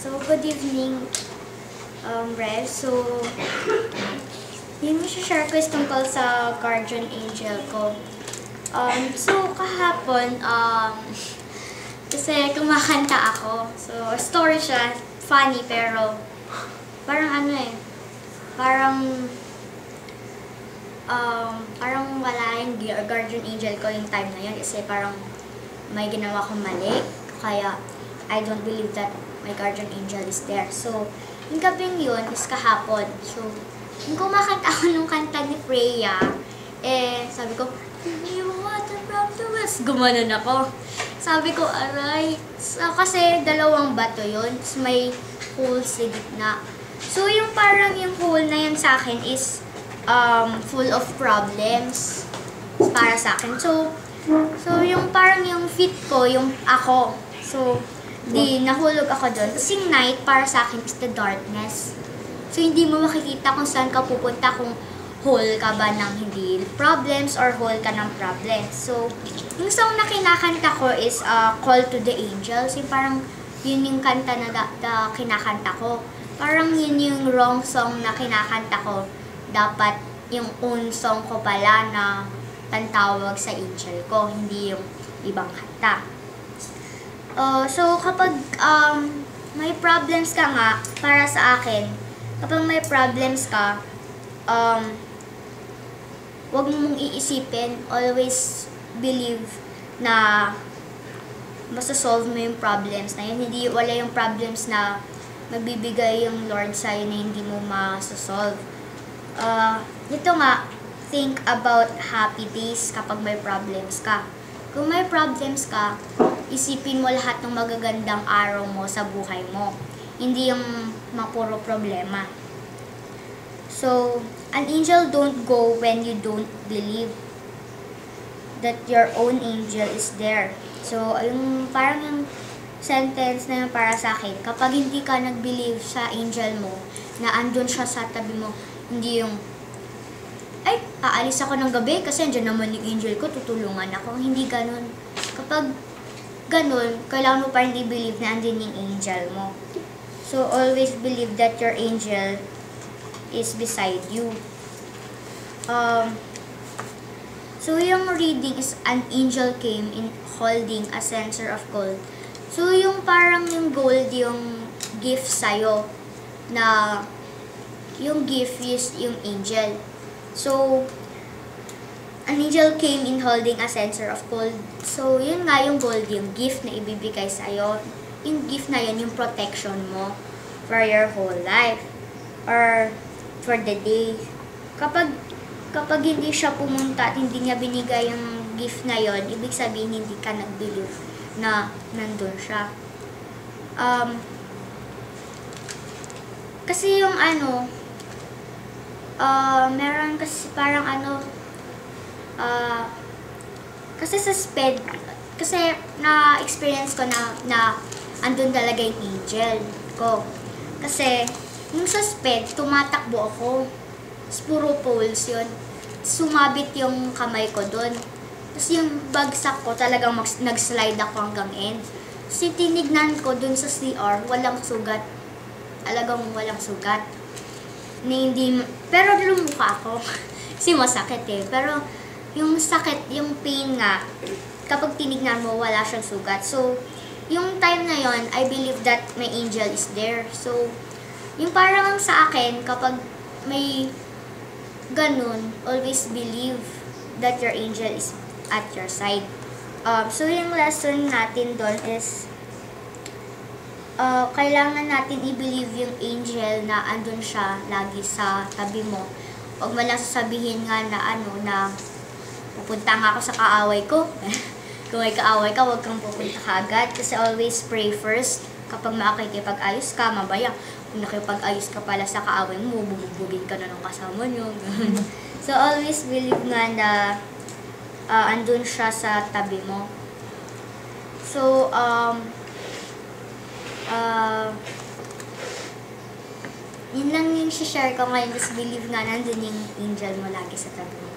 So, good evening, Rev. So, yung share ko is tungkol sa guardian angel ko. So, kahapon, kasi kumakanta ako. So, story siya, funny, pero parang parang wala yung guardian angel ko yung time na yun kasi parang may ginawa akong mali. Kaya, I don't believe that my guardian angel is there. So, yung gabing yun is kahapon. So, yung kumakanta ako nung kanta ni Freya, sabi ko, "You water from the west." Gumanon ako. Sabi ko, aray. So, kasi dalawang bato yun. Tapos may hole sa gitna. So, yung parang yung hole na yun sa akin is full of problems para sa akin. So yung parang yung feet ko, yung ako. So, nahulog ako doon. Tapos yung night, para sa akin, is the darkness. So, hindi mo makikita kung saan ka pupunta, kung whole ka ba ng hindi problems or whole ka ng problems. So, yung song na kinakanta ko is Call to the Angels. Yung parang, yun yung kanta na kinakanta ko. Parang yun yung wrong song na kinakanta ko. Dapat yung own song ko pala na tantawag sa angel ko, hindi yung ibang kanta. So, kapag may problems ka nga, para sa akin, kapag may problems ka, wag mong iisipin, always believe na masasolve mo yung problems na yun. Hindi, wala yung problems na magbibigay yung Lord sa'yo na hindi mo masasolve. Ito nga, think about happy days kapag may problems ka. Kung may problems ka, isipin mo lahat ng magagandang araw mo sa buhay mo. Hindi yung mapuro problema. So, an angel don't go when you don't believe that your own angel is there. So, yung parang yung sentence na yun para sa akin, kapag hindi ka nag-believe sa angel mo, na andun siya sa tabi mo, hindi yung, ay, aalis ako ng gabi kasi andyan naman yung angel ko, tutulungan ako. Hindi ganun. Kapag ganun, kailangan mo pa rin i-believe na andun yung angel mo. So, always believe that your angel is beside you. So, yung reading is an angel came in holding a censer of gold. So, yung parang yung gold, yung gift sa'yo, na yung gift is yung angel. So, an angel came in holding a censer of gold. So, yun nga yung gold, yung gift na ibibigay sa'yo. Yung gift na yun, yung protection mo for your whole life. Or for the day. Kapag hindi siya pumunta at hindi niya binigay yung gift na yun, ibig sabihin hindi ka nag-believe na nandun siya. Kasi yung meron kasi parang kasi sa SPED, kasi na-experience ko na andun talaga yung angel ko. Kasi, yung sa SPED, tumatakbo ako. Puro poles yun. Sumabit yung kamay ko dun. Tapos yung bagsak ko, talagang nag-slide ako hanggang end. Kasi tinignan ko dun sa CR, walang sugat. Talagang walang sugat. Pero lumuka ako. Kasi masakit eh. Pero yung sakit, yung pain nga, kapag tinignan mo, wala siyang sugat. So, yung time na yon, I believe that my angel is there. So, yung parang sa akin, kapag may ganun, always believe that your angel is at your side. So, yung lesson natin doon is, kailangan natin i-believe yung angel na andun siya lagi sa tabi mo. Huwag mo lang sasabihin nga na pupunta nga ako sa kaaway ko. Kung may kaaway ka, huwag kang pupunta kagad. Kasi always pray first. Kapag makikipag-ayos ka, mabaya. Kung nakipag-ayos ka pala sa kaaway mo, bubugbugin ka na ng kasama nyo. So always believe nga na andun siya sa tabi mo. So, yun lang yung share ko ngayon. Just believe nga nandun yung angel mo lagi sa tabi mo.